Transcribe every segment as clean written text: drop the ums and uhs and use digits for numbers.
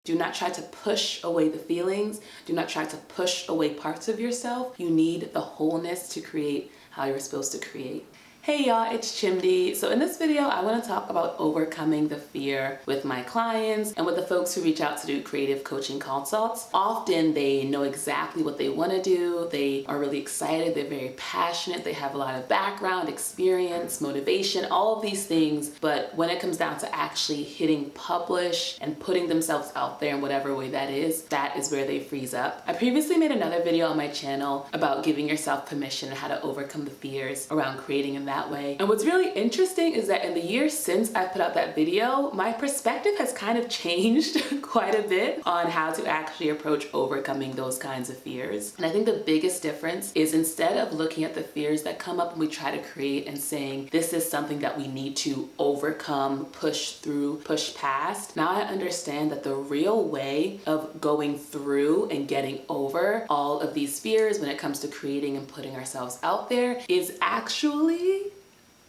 Do not try to push away the feelings. Do not try to push away parts of yourself. You need the wholeness to create how you're supposed to create. Hey y'all, it's Chimdi. So in this video, I want to talk about overcoming the fear with my clients and with the folks who reach out to do creative coaching consults. Often they know exactly what they want to do. They are really excited. They're very passionate. They have a lot of background, experience, motivation, all of these things. But when it comes down to actually hitting publish and putting themselves out there in whatever way that is where they freeze up. I previously made another video on my channel about giving yourself permission and how to overcome the fears around creating in that way. And what's really interesting is that in the years since I put out that video, my perspective has kind of changed quite a bit on how to actually approach overcoming those kinds of fears. And I think the biggest difference is instead of looking at the fears that come up when we try to create and saying, this is something that we need to overcome, push through, push past, now I understand that the real way of going through and getting over all of these fears when it comes to creating and putting ourselves out there is actually,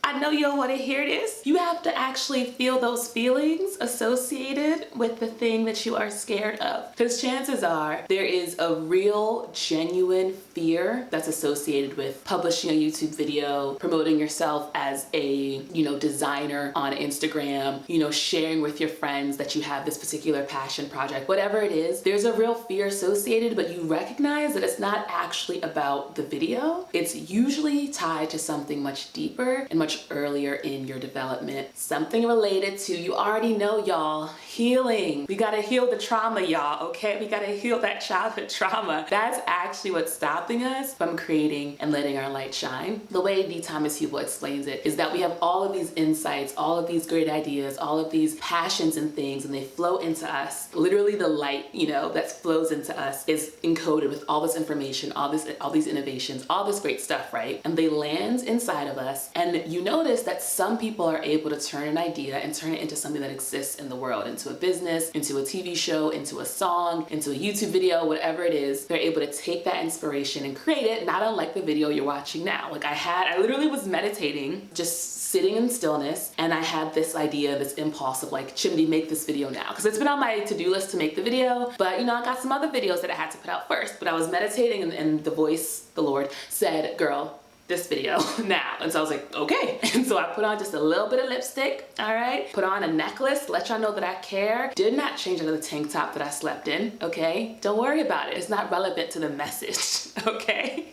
I know you don't want to hear this. You have to actually feel those feelings associated with the thing that you are scared of. Because chances are there is a real, genuine fear that's associated with publishing a YouTube video, promoting yourself as a, designer on Instagram, sharing with your friends that you have this particular passion project, whatever it is. There's a real fear associated, but you recognize that it's not actually about the video. It's usually tied to something much deeper and much earlier in your development. Something related to, you already know, y'all, healing. We gotta heal the trauma, y'all, okay? We gotta heal that childhood trauma. That's actually what's stopping us from creating and letting our light shine. The way D. Thomas Hubel explains it is that we have all of these insights, all of these great ideas, all of these passions and things, and they flow into us. Literally the light, that flows into us is encoded with all this information, all these innovations, all this great stuff, right? And they land inside of us, and you notice that some people are able to turn an idea and turn it into something that exists in the world, into a business, into a TV show, into a song, into a YouTube video, whatever it is. They're able to take that inspiration and create it, not unlike the video you're watching now. Like I literally was meditating, just sitting in stillness, and I had this idea, this impulse of like, Chimdi, make this video now. Because it's been on my to-do list to make the video, but I got some other videos that I had to put out first. But I was meditating and the voice, the Lord, said, girl, this video now. And so I was like, okay. And so I put on just a little bit of lipstick, all right? Put on a necklace, let y'all know that I care. Did not change out of the tank top that I slept in, okay? Don't worry about it. It's not relevant to the message, okay?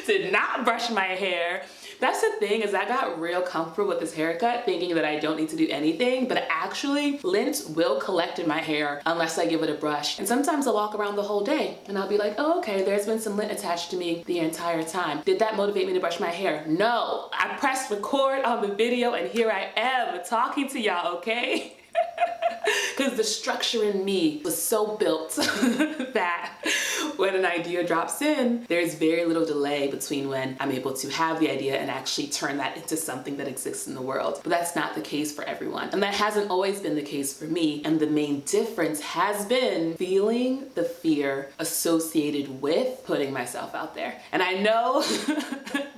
Did not brush my hair. That's the thing, is I got real comfortable with this haircut thinking that I don't need to do anything, but actually lint will collect in my hair unless I give it a brush. And sometimes I'll walk around the whole day and I'll be like, oh, okay, there's been some lint attached to me the entire time. Did that motivate me to brush my hair? No, I pressed record on the video and here I am talking to y'all, okay? Because the structure in me was so built that when an idea drops in, there's very little delay between when I'm able to have the idea and actually turn that into something that exists in the world. But that's not the case for everyone. And that hasn't always been the case for me. And the main difference has been feeling the fear associated with putting myself out there. And I know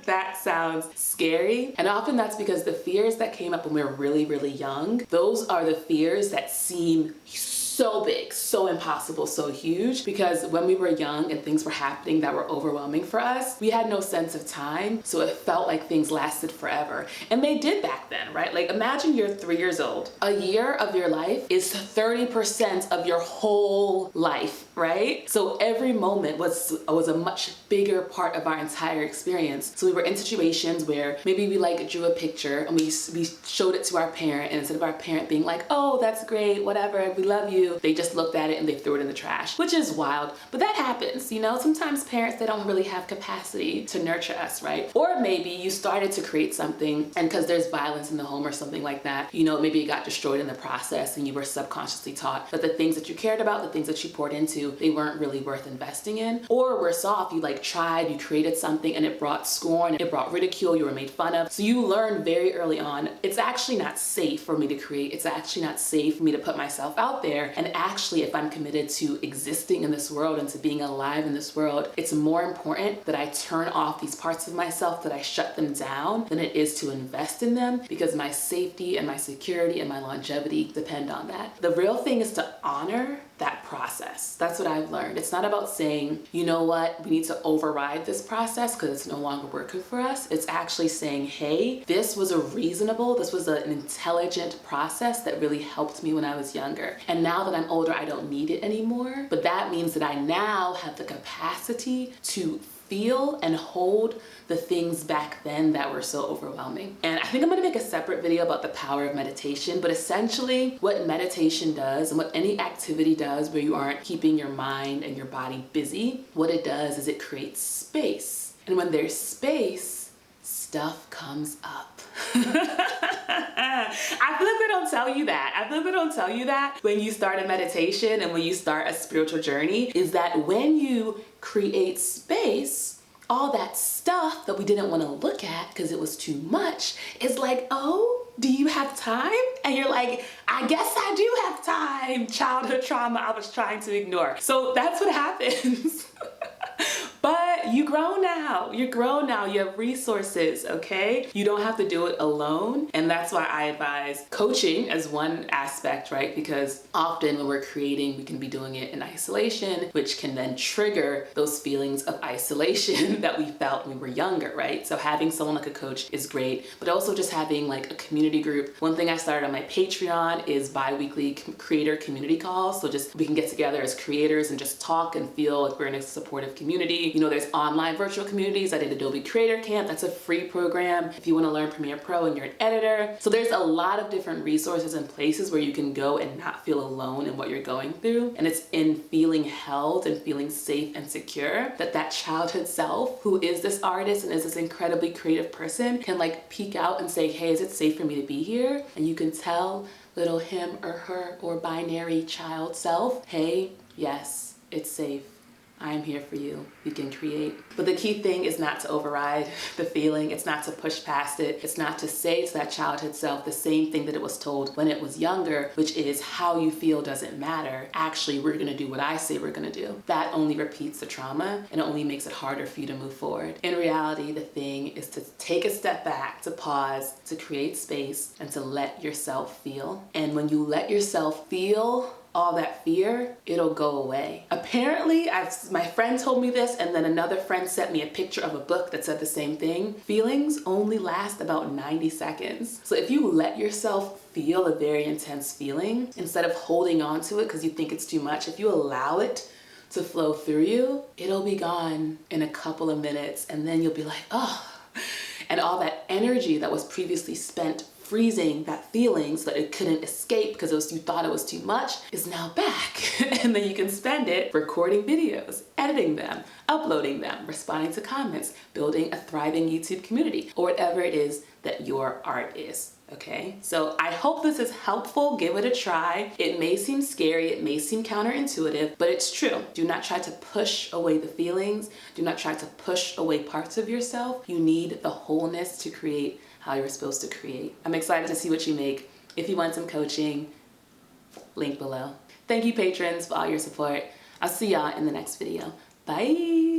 that sounds scary. And often that's because the fears that came up when we were really, really young, those are the fears that seem so big, so impossible, so huge, because when we were young and things were happening that were overwhelming for us, we had no sense of time, so it felt like things lasted forever. And they did back then, right? Like imagine you're 3 years old. A year of your life is 30% of your whole life, right? So every moment was a much bigger part of our entire experience. So we were in situations where maybe we like drew a picture and we showed it to our parent, and instead of our parent being like, oh, that's great, whatever, we love you, they just looked at it and they threw it in the trash, which is wild. But that happens, sometimes parents, they don't really have capacity to nurture us, right? Or maybe you started to create something and because there's violence in the home or something like that, maybe it got destroyed in the process and you were subconsciously taught that the things that you cared about, the things that you poured into, they weren't really worth investing in. Or worse off, you tried, you created something and it brought scorn, it brought ridicule, you were made fun of. So you learned very early on, it's actually not safe for me to create, it's actually not safe for me to put myself out there And actually, if I'm committed to existing in this world and to being alive in this world, it's more important that I turn off these parts of myself, that I shut them down, than it is to invest in them, because my safety and my security and my longevity depend on that. The real thing is to honor that process. That's what I've learned. It's not about saying, you know what, we need to override this process because it's no longer working for us. It's actually saying, hey, this was an intelligent process that really helped me when I was younger. And now that I'm older, I don't need it anymore. But that means that I now have the capacity to feel and hold the things back then that were so overwhelming. And I think I'm gonna make a separate video about the power of meditation, but essentially what meditation does and what any activity does where you aren't keeping your mind and your body busy, what it does is it creates space. And when there's space, stuff comes up. I feel like they don't tell you that. I feel like they don't tell you that when you start a meditation and when you start a spiritual journey, is that when you create space, all that stuff that we didn't want to look at because it was too much is like, oh, do you have time? And you're like, I guess I do have time. Childhood trauma I was trying to ignore. So that's what happens. But you grow now. You're grown now. You have resources, okay? You don't have to do it alone. And that's why I advise coaching as one aspect, right? Because often when we're creating, we can be doing it in isolation, which can then trigger those feelings of isolation that we felt when we were younger, right? So having someone like a coach is great, but also just having like a community group. One thing I started on my Patreon is bi-weekly creator community calls. So just we can get together as creators and just talk and feel like we're in a supportive community. You know, there's online virtual communities. I did Adobe Creator Camp. That's a free program if you want to learn Premiere Pro and you're an editor. So there's a lot of different resources and places where you can go and not feel alone in what you're going through. And it's in feeling held and feeling safe and secure that that childhood self, who is this artist and is this incredibly creative person, can like peek out and say, hey, is it safe for me to be here? And you can tell little him or her or binary child self, hey, yes, it's safe. I am here for you. You can create. But the key thing is not to override the feeling. It's not to push past it. It's not to say to that childhood self the same thing that it was told when it was younger, which is how you feel doesn't matter. Actually, we're gonna do what I say we're gonna do. That only repeats the trauma and it only makes it harder for you to move forward. In reality, the thing is to take a step back, to pause, to create space, and to let yourself feel. And when you let yourself feel all that fear, it'll go away. Apparently, my friend told me this, and then another friend sent me a picture of a book that said the same thing. Feelings only last about 90 seconds. So if you let yourself feel a very intense feeling, instead of holding on to it because you think it's too much, if you allow it to flow through you, it'll be gone in a couple of minutes, and then you'll be like, oh. And all that energy that was previously spent freezing that feeling so that it couldn't escape because you thought it was too much is now back. And then you can spend it recording videos, editing them, uploading them, responding to comments, building a thriving YouTube community, or whatever it is that your art is. Okay, so I hope this is helpful. Give it a try. It may seem scary, it may seem counterintuitive, but it's true. Do not try to push away the feelings. Do not try to push away parts of yourself. You need the wholeness to create how you're supposed to create. I'm excited to see what you make. If you want some coaching, link below. Thank you, patrons, for all your support. I'll see y'all in the next video. Bye.